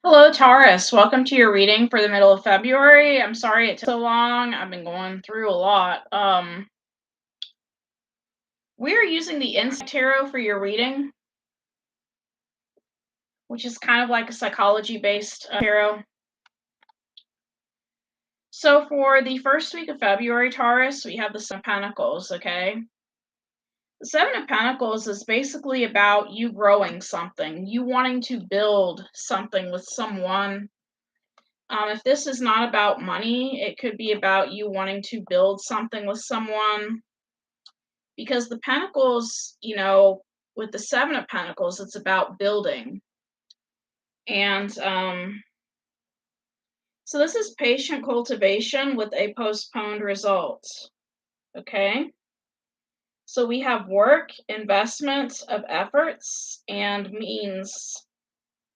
Hello, Taurus. Welcome to your reading for the middle of February. I'm sorry it took so long. I've been going through a lot. We are using the Insight Tarot for your reading, which is kind of like a psychology-based tarot. So for the first week of February, Taurus, we have the Seven of Pentacles, okay? The Seven of Pentacles is basically about you growing something, you wanting to build something with someone. If this is not about money, it could be about you wanting to build something with someone. Because the Pentacles, with the Seven of Pentacles, it's about building. And so this is patient cultivation with a postponed result. Okay? So we have work, investment of efforts and means,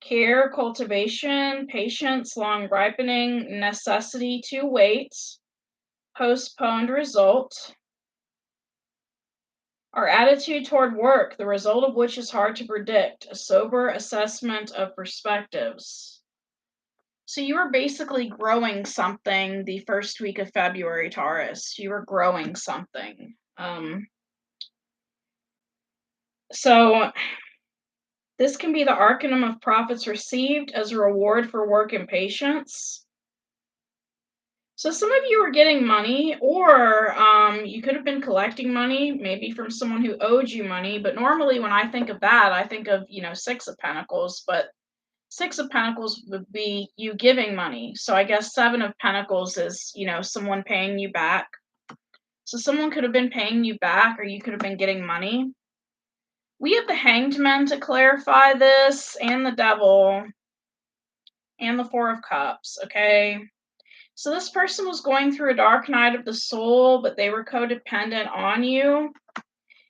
care, cultivation, patience, long ripening, necessity to wait, postponed result. Our attitude toward work, the result of which is hard to predict, a sober assessment of perspectives. So you were basically growing something the first week of February, Taurus. You were growing something. So this can be the arcanum of profits received as a reward for work and patience. So some of you are getting money, or you could have been collecting money, maybe from someone who owed you money. But normally when I think of that, I think of, Six of Pentacles. But Six of Pentacles would be you giving money. So I guess Seven of Pentacles is, someone paying you back. So someone could have been paying you back, or you could have been getting money. We have the Hanged Man to clarify this, and the Devil, and the Four of Cups, okay? So this person was going through a dark night of the soul, but they were codependent on you.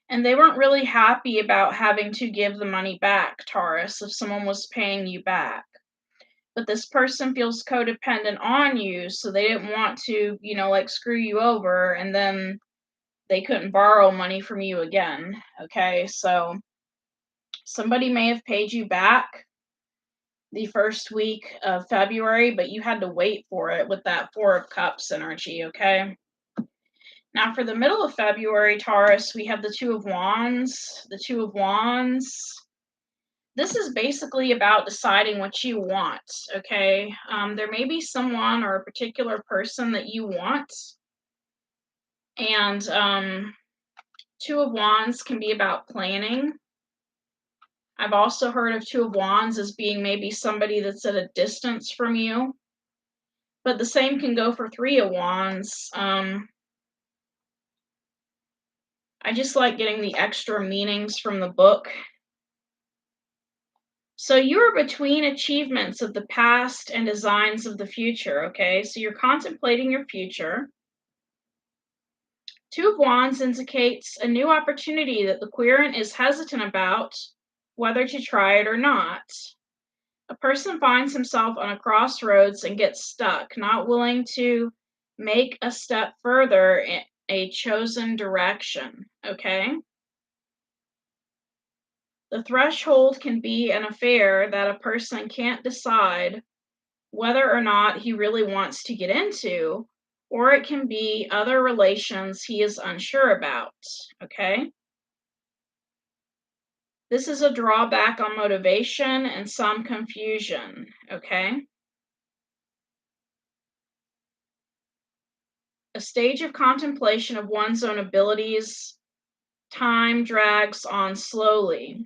And they weren't really happy about having to give the money back, Taurus, if someone was paying you back. But this person feels codependent on you, so they didn't want to, screw you over, and then they couldn't borrow money from you again. Okay, so somebody may have paid you back the first week of February, but you had to wait for it with that Four of Cups energy, okay? Now, for the middle of February, Taurus, we have the Two of Wands. The Two of Wands. This is basically about deciding what you want, okay? There may be someone or a particular person that you want. And Two of Wands can be about planning. I've also heard of Two of Wands as being maybe somebody that's at a distance from you. But the same can go for Three of Wands. I just like getting the extra meanings from the book. So you're between achievements of the past and designs of the future, okay? So you're contemplating your future. Two of Wands indicates a new opportunity that the querent is hesitant about whether to try it or not. A person finds himself on a crossroads and gets stuck, not willing to make a step further in a chosen direction, okay? The threshold can be an affair that a person can't decide whether or not he really wants to get into, or it can be other relations he is unsure about, okay? This is a drawback on motivation and some confusion, okay? A stage of contemplation of one's own abilities, time drags on slowly.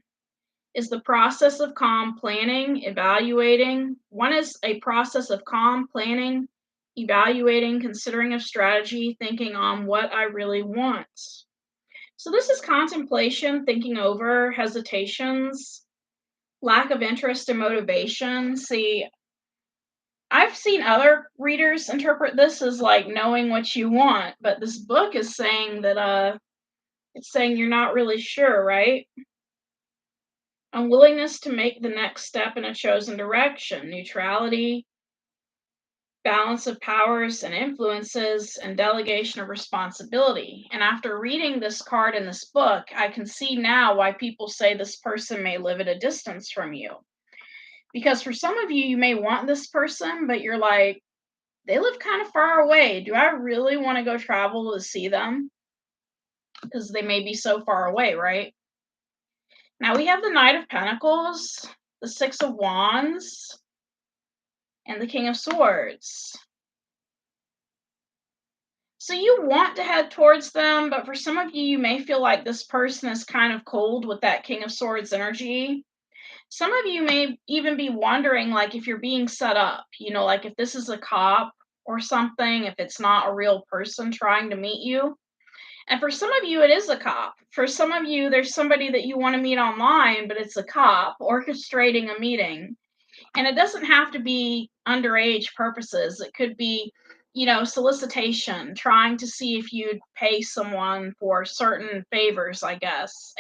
Is the process of calm planning, evaluating. One is a process of calm planning, evaluating, considering a strategy, thinking on what I really want. So this is contemplation, thinking over, hesitations, lack of interest and motivation. See, I've seen other readers interpret this as like knowing what you want, but this book is saying that it's saying you're not really sure, right? Unwillingness to make the next step in a chosen direction, neutrality, balance of powers and influences, and delegation of responsibility. And after reading this card in this book, I can see now why people say this person may live at a distance from you. Because for some of you, you may want this person, but you're like, they live kind of far away. Do I really want to go travel to see them? Because they may be so far away, right? Now we have the Knight of Pentacles, the Six of Wands, and the King of Swords. So you want to head towards them, but for some of you, you may feel like this person is kind of cold with that King of Swords energy. Some of you may even be wondering, like, if you're being set up, like if this is a cop or something, if it's not a real person trying to meet you. And for some of you, it is a cop. For some of you, there's somebody that you want to meet online, but it's a cop orchestrating a meeting. And it doesn't have to be underage purposes. It could be, solicitation, trying to see if you'd pay someone for certain favors, I guess.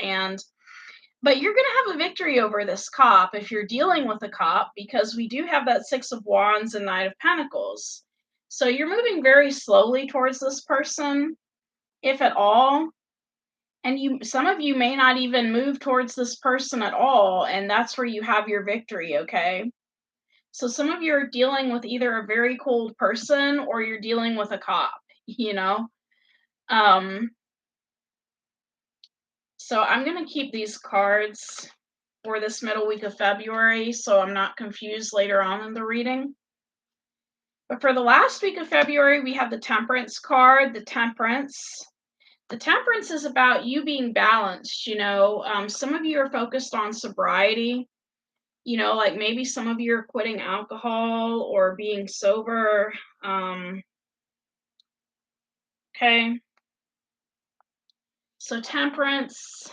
But you're going to have a victory over this cop if you're dealing with a cop, because we do have that Six of Wands and Knight of Pentacles. So you're moving very slowly towards this person, if at all. And some of you may not even move towards this person at all, and that's where you have your victory, okay? So some of you are dealing with either a very cold person or you're dealing with a cop, you know? Um, so I'm going to keep these cards for this middle week of February so I'm not confused later on in the reading. But for the last week of February, we have the Temperance card, the Temperance. The Temperance is about you being balanced, some of you are focused on sobriety, like maybe some of you are quitting alcohol or being sober. Okay. So Temperance,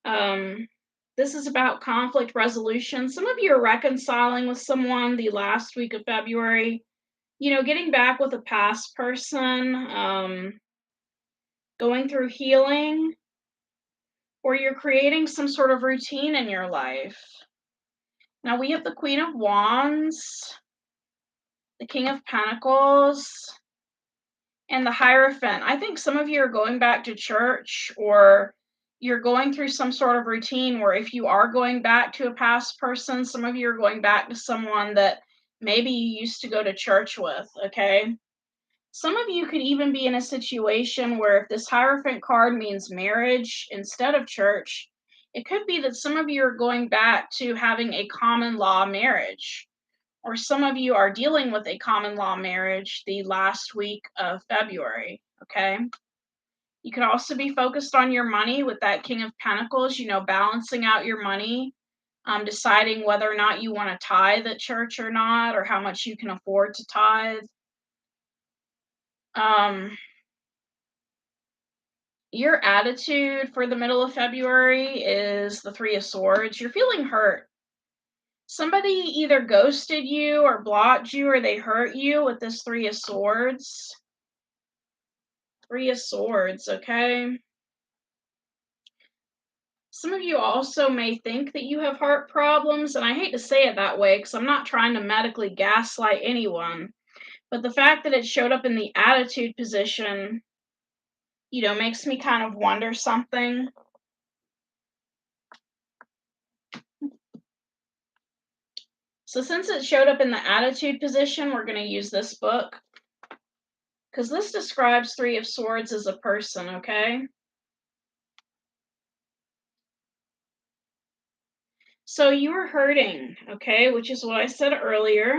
this is about conflict resolution. Some of you are reconciling with someone the last week of February, getting back with a past person, going through healing, or you're creating some sort of routine in your life. Now we have the Queen of Wands, the King of Pentacles, and the Hierophant. I think some of you are going back to church, or you're going through some sort of routine where if you are going back to a past person, some of you are going back to someone that maybe you used to go to church with, okay? Some of you could even be in a situation where if this Hierophant card means marriage instead of church, it could be that some of you are going back to having a common law marriage, or some of you are dealing with a common law marriage the last week of February, okay? You could also be focused on your money with that King of Pentacles, balancing out your money, deciding whether or not you want to tithe at church or not, or how much you can afford to tithe. Your attitude for the middle of February is the Three of Swords. You're feeling hurt. Somebody either ghosted you or blocked you or they hurt you with this Three of Swords. Three of Swords, okay? Some of you also may think that you have heart problems, and I hate to say it that way because I'm not trying to medically gaslight anyone, but the fact that it showed up in the attitude position, makes me kind of wonder something. So since it showed up in the attitude position, we're going to use this book, because this describes Three of Swords as a person, okay? So you are hurting, okay, which is what I said earlier.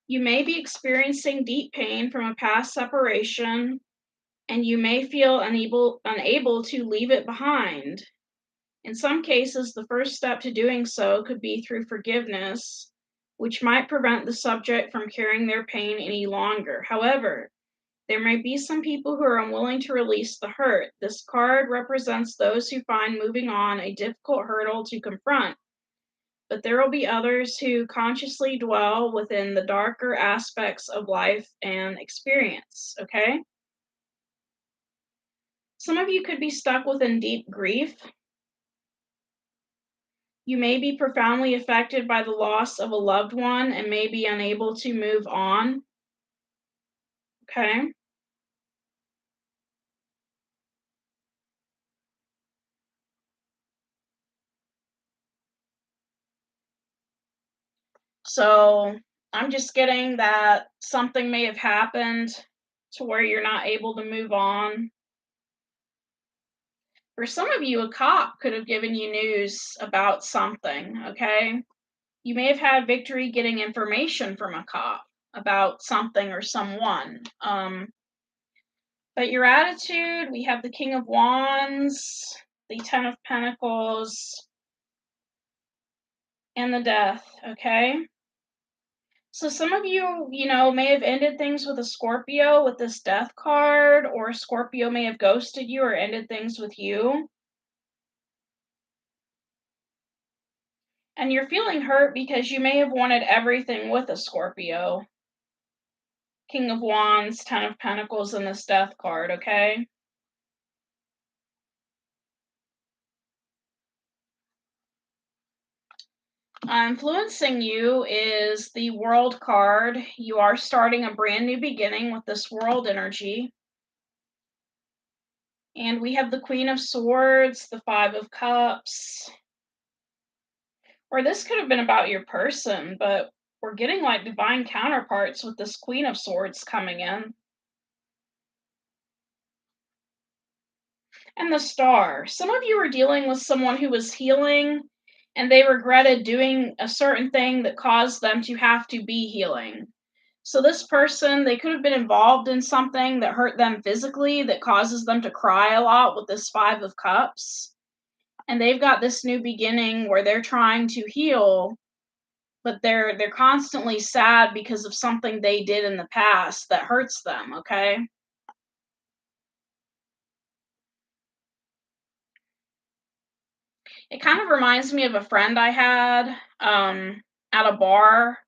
You may be experiencing deep pain from a past separation, and you may feel unable to leave it behind. In some cases, the first step to doing so could be through forgiveness, which might prevent the subject from carrying their pain any longer. However, there may be some people who are unwilling to release the hurt. This card represents those who find moving on a difficult hurdle to confront, but there will be others who consciously dwell within the darker aspects of life and experience, okay? Some of you could be stuck within deep grief. You may be profoundly affected by the loss of a loved one and may be unable to move on, okay? So I'm just getting that something may have happened to where you're not able to move on. For some of you, a cop could have given you news about something, okay? You may have had victory getting information from a cop about something or someone. But your attitude, we have the King of Wands, the Ten of Pentacles, and the Death, okay? So some of you, may have ended things with a Scorpio with this Death card, or Scorpio may have ghosted you or ended things with you. And you're feeling hurt because you may have wanted everything with a Scorpio. King of Wands, Ten of Pentacles, and this Death card, okay? Influencing you is the World card. You are starting a brand new beginning with this World energy. And we have the Queen of Swords, the Five of Cups. Or this could have been about your person, but we're getting like divine counterparts with this Queen of Swords coming in. And the Star. Some of you are dealing with someone who was healing and they regretted doing a certain thing that caused them to have to be healing. So this person, they could have been involved in something that hurt them physically, that causes them to cry a lot with this Five of Cups. And they've got this new beginning where they're trying to heal, but they're constantly sad because of something they did in the past that hurts them, okay? It kind of reminds me of a friend I had at a bar.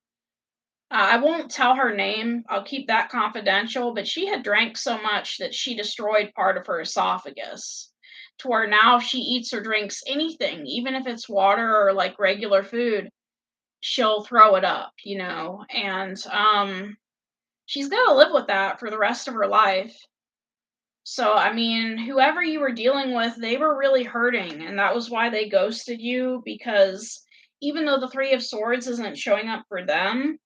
I won't tell her name. I'll keep that confidential, but she had drank so much that she destroyed part of her esophagus. To where now if she eats or drinks anything, even if it's water or like regular food, she'll throw it up, and she's got to live with that for the rest of her life. So, I mean, whoever you were dealing with, they were really hurting, and that was why they ghosted you, because even though the Three of Swords isn't showing up for them,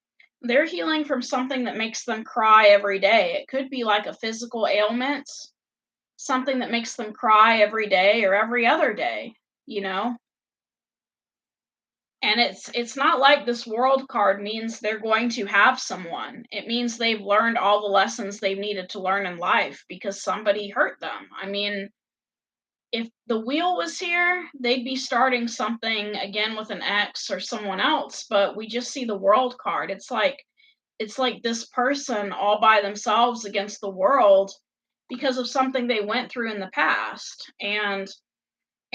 they're healing from something that makes them cry every day. It could be like a physical ailment, something that makes them cry every day or every other day, you know? And it's not like this World card means they're going to have someone. It means they've learned all the lessons they've needed to learn in life because somebody hurt them. I mean, if the Wheel was here, they'd be starting something again with an X or someone else, but we just see the World card. It's like this person all by themselves against the world because of something they went through in the past. And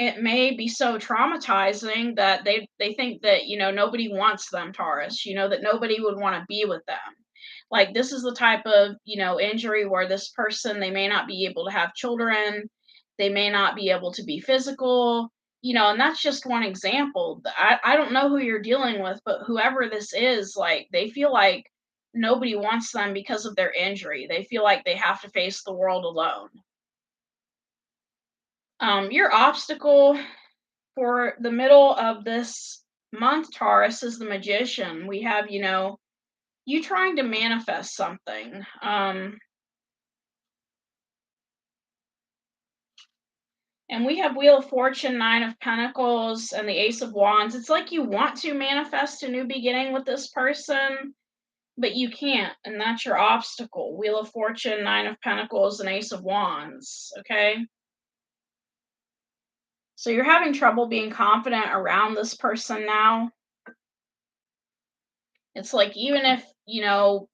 it may be so traumatizing that they think that, nobody wants them, Taurus, that nobody would want to be with them. Like this is the type of, injury where this person, they may not be able to have children, they may not be able to be physical, and that's just one example. I don't know who you're dealing with, but whoever this is, like they feel like nobody wants them because of their injury. They feel like they have to face the world alone. Your obstacle for the middle of this month, Taurus, is the Magician. We have, you trying to manifest something. And we have Wheel of Fortune, Nine of Pentacles, and the Ace of Wands. It's like you want to manifest a new beginning with this person, but you can't, and that's your obstacle. Wheel of Fortune, Nine of Pentacles, and Ace of Wands, okay? So you're having trouble being confident around this person now. It's like even if,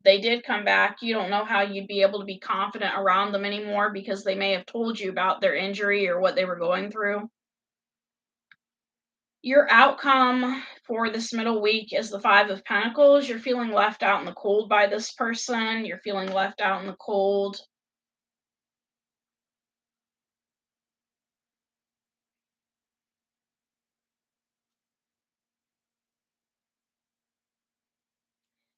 they did come back, you don't know how you'd be able to be confident around them anymore because they may have told you about their injury or what they were going through. Your outcome for this middle week is the Five of Pentacles. You're feeling left out in the cold by this person. You're feeling left out in the cold.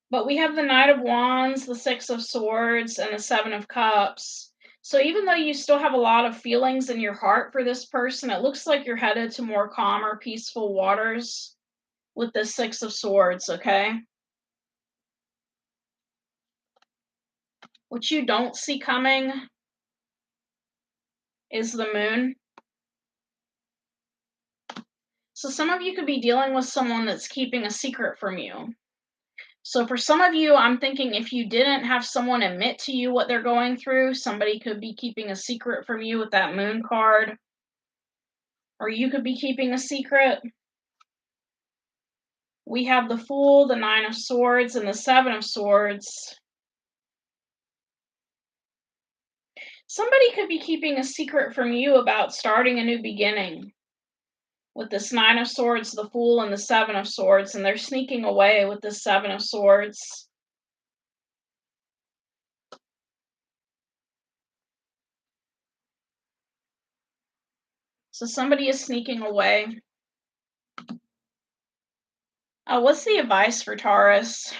But we have the Knight of Wands, the Six of Swords, and the Seven of Cups. So even though you still have a lot of feelings in your heart for this person, it looks like you're headed to more calmer, peaceful waters with the Six of Swords, okay? What you don't see coming is the moon. So some of you could be dealing with someone that's keeping a secret from you. So for some of you, I'm thinking if you didn't have someone admit to you what they're going through, somebody could be keeping a secret from you with that moon card, or you could be keeping a secret. We have the Fool, the Nine of Swords, and the Seven of Swords. Somebody could be keeping a secret from you about starting a new beginning with this Nine of Swords, the Fool, and the Seven of Swords, and they're sneaking away with the Seven of Swords. So somebody is sneaking away. What's the advice for Taurus?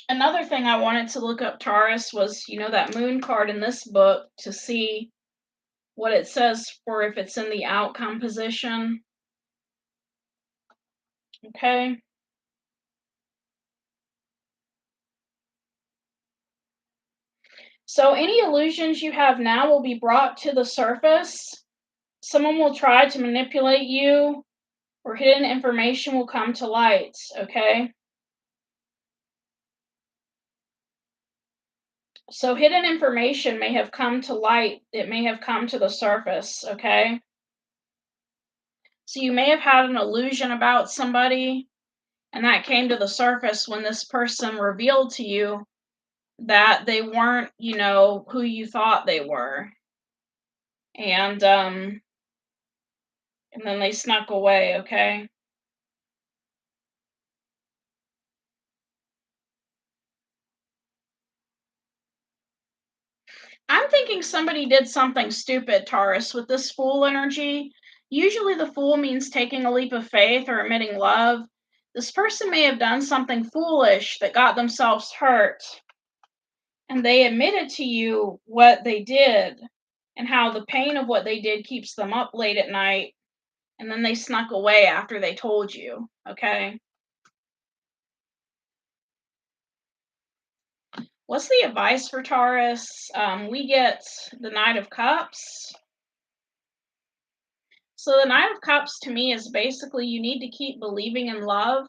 Another thing I wanted to look up, Taurus, was, that moon card in this book to see what it says for if it's in the outcome position. Okay. So any illusions you have now will be brought to the surface. Someone will try to manipulate you, or hidden information will come to light, okay? So hidden information may have come to light. It may have come to the surface, okay? So you may have had an illusion about somebody, and that came to the surface when this person revealed to you that they weren't, who you thought they were. And then they snuck away, okay? I'm thinking somebody did something stupid, Taurus, with this Fool energy. Usually the Fool means taking a leap of faith or admitting love. This person may have done something foolish that got themselves hurt, and they admitted to you what they did and how the pain of what they did keeps them up late at night, and then they snuck away after they told you, okay? What's the advice for Taurus? We get the Knight of Cups. So the Knight of Cups to me is basically you need to keep believing in love.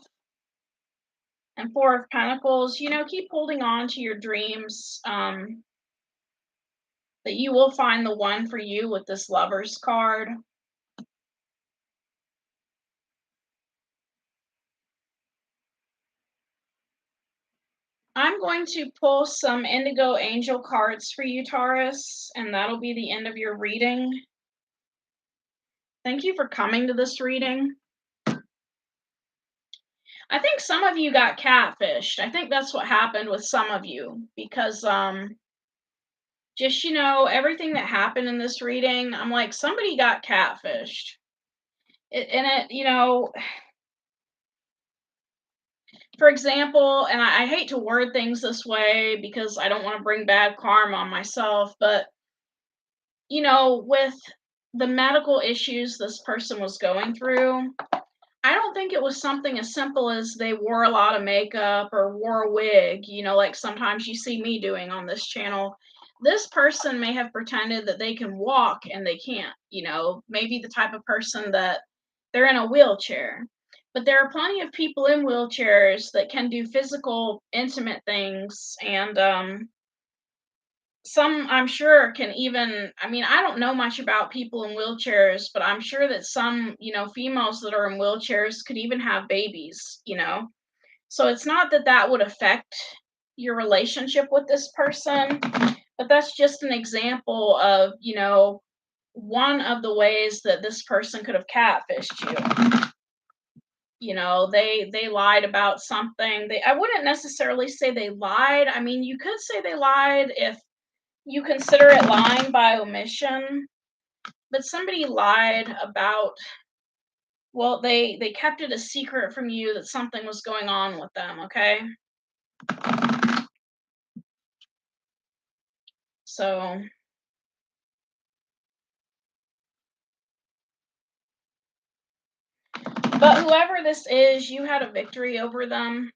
And Four of Pentacles, keep holding on to your dreams, that you will find the one for you with this Lovers card. I'm going to pull some Indigo Angel cards for you, Taurus, and that'll be the end of your reading. Thank you for coming to this reading. I think some of you got catfished. I think that's what happened with some of you because just everything that happened in this reading, I'm like, somebody got catfished. For example, and I hate to word things this way because I don't want to bring bad karma on myself, but with the medical issues this person was going through, I don't think it was something as simple as they wore a lot of makeup or wore a wig, like sometimes you see me doing on this channel. This person may have pretended that they can walk and they can't, maybe the type of person that they're in a wheelchair. But there are plenty of people in wheelchairs that can do physical, intimate things, and some I'm sure can even, I don't know much about people in wheelchairs, but I'm sure that some, females that are in wheelchairs could even have babies. So it's not that that would affect your relationship with this person, but that's just an example of, one of the ways that this person could have catfished you. They lied about something. I wouldn't necessarily say they lied. You could say they lied if you consider it lying by omission, but somebody lied about, well, they kept it a secret from you that something was going on with them, okay? So But whoever this is, you had a victory over them.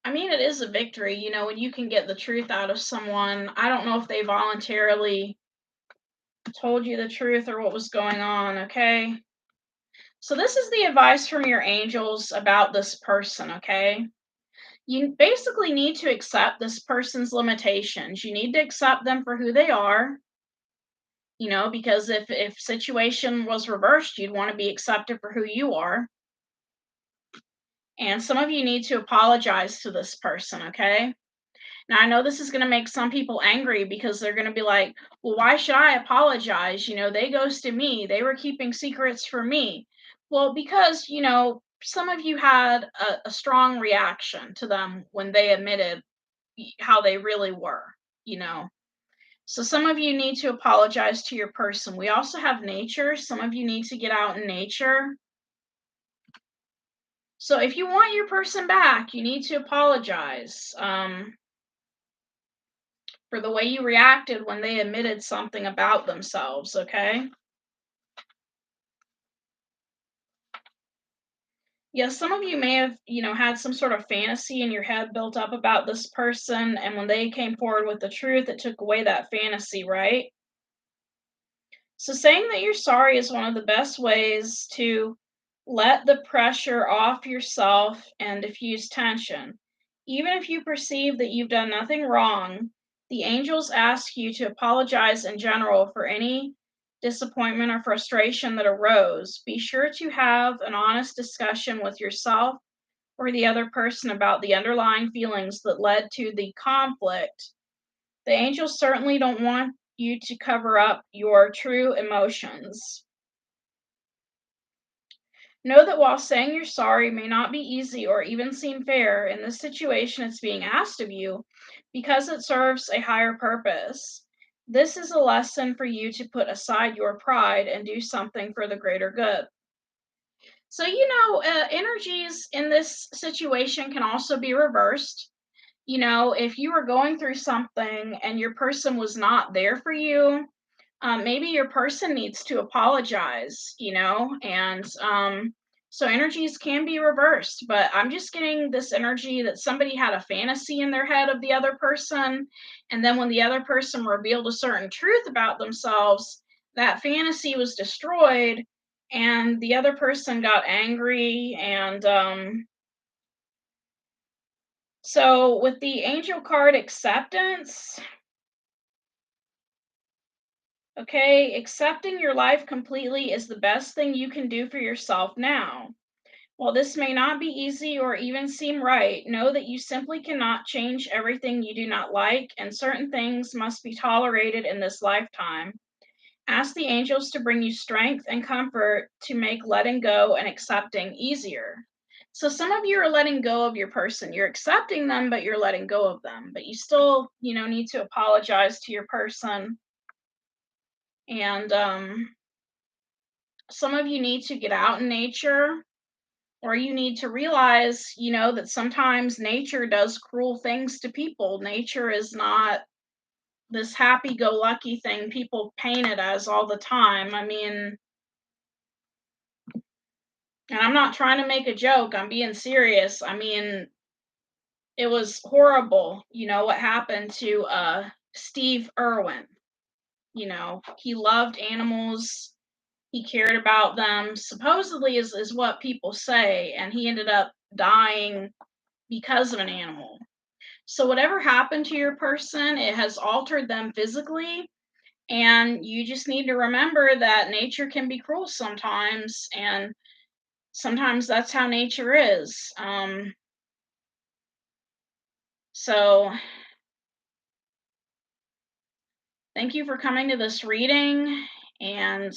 I mean, it is a victory, when you can get the truth out of someone. I don't know if they voluntarily told you the truth or what was going on, okay? So this is the advice from your angels about this person, okay? You basically need to accept this person's limitations. You need to accept them for who they are, because if situation was reversed, you'd want to be accepted for who you are. And some of you need to apologize to this person, okay? Now, I know this is going to make some people angry because they're going to be like, well, why should I apologize? They ghosted me. They were keeping secrets from me. Well, because, some of you had a strong reaction to them when they admitted how they really were, you know. So some of you need to apologize to your person. We also have nature. Some of you need to get out in nature. So if you want your person back, you need to apologize. For the way you reacted when they admitted something about themselves, okay? Yes, some of you may have, had some sort of fantasy in your head built up about this person, and when they came forward with the truth, it took away that fantasy, right? So saying that you're sorry is one of the best ways to let the pressure off yourself and diffuse tension. Even if you perceive that you've done nothing wrong, the angels ask you to apologize in general for any disappointment or frustration that arose. Be sure to have an honest discussion with yourself or the other person about the underlying feelings that led to the conflict. The angels certainly don't want you to cover up your true emotions. Know that while saying you're sorry may not be easy or even seem fair, in this situation it's being asked of you because it serves a higher purpose. This is a lesson for you to put aside your pride and do something for the greater good. So, energies in this situation can also be reversed. If you were going through something and your person was not there for you, maybe your person needs to apologize, and so energies can be reversed. But I'm just getting this energy that somebody had a fantasy in their head of the other person. And then when the other person revealed a certain truth about themselves, that fantasy was destroyed and the other person got angry. And so with the angel card acceptance, okay, accepting your life completely is the best thing you can do for yourself now. While this may not be easy or even seem right, know that you simply cannot change everything you do not like, and certain things must be tolerated in this lifetime. Ask the angels to bring you strength and comfort to make letting go and accepting easier. So some of you are letting go of your person. You're accepting them, but you're letting go of them. But you still, need to apologize to your person. And some of you need to get out in nature, or you need to realize, that sometimes nature does cruel things to people. Nature is not this happy go lucky thing people paint it as all the time. I mean, and I'm not trying to make a joke, I'm being serious. I mean, it was horrible, what happened to Steve Irwin. He loved animals, he cared about them, supposedly is what people say, and he ended up dying because of an animal. So whatever happened to your person, it has altered them physically, and you just need to remember that nature can be cruel sometimes, and sometimes that's how nature is. So thank you for coming to this reading, and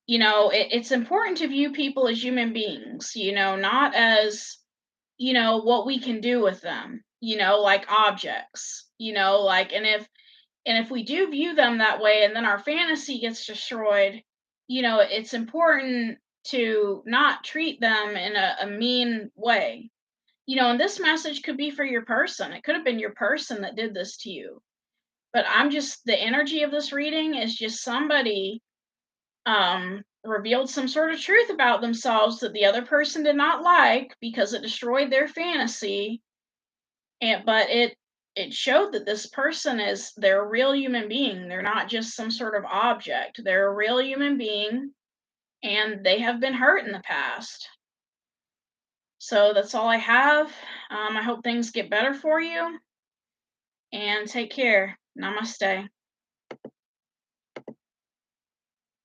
it's important to view people as human beings, not as what we can do with them, like objects, like, and if we do view them that way and then our fantasy gets destroyed, it's important to not treat them in a mean way. And this message could be for your person. It could have been your person that did this to you. But the energy of this reading is just somebody revealed some sort of truth about themselves that the other person did not like because it destroyed their fantasy. But it showed that this person they're a real human being. They're not just some sort of object. They're a real human being, and they have been hurt in the past. So that's all I have. I hope things get better for you, and take care. Namaste.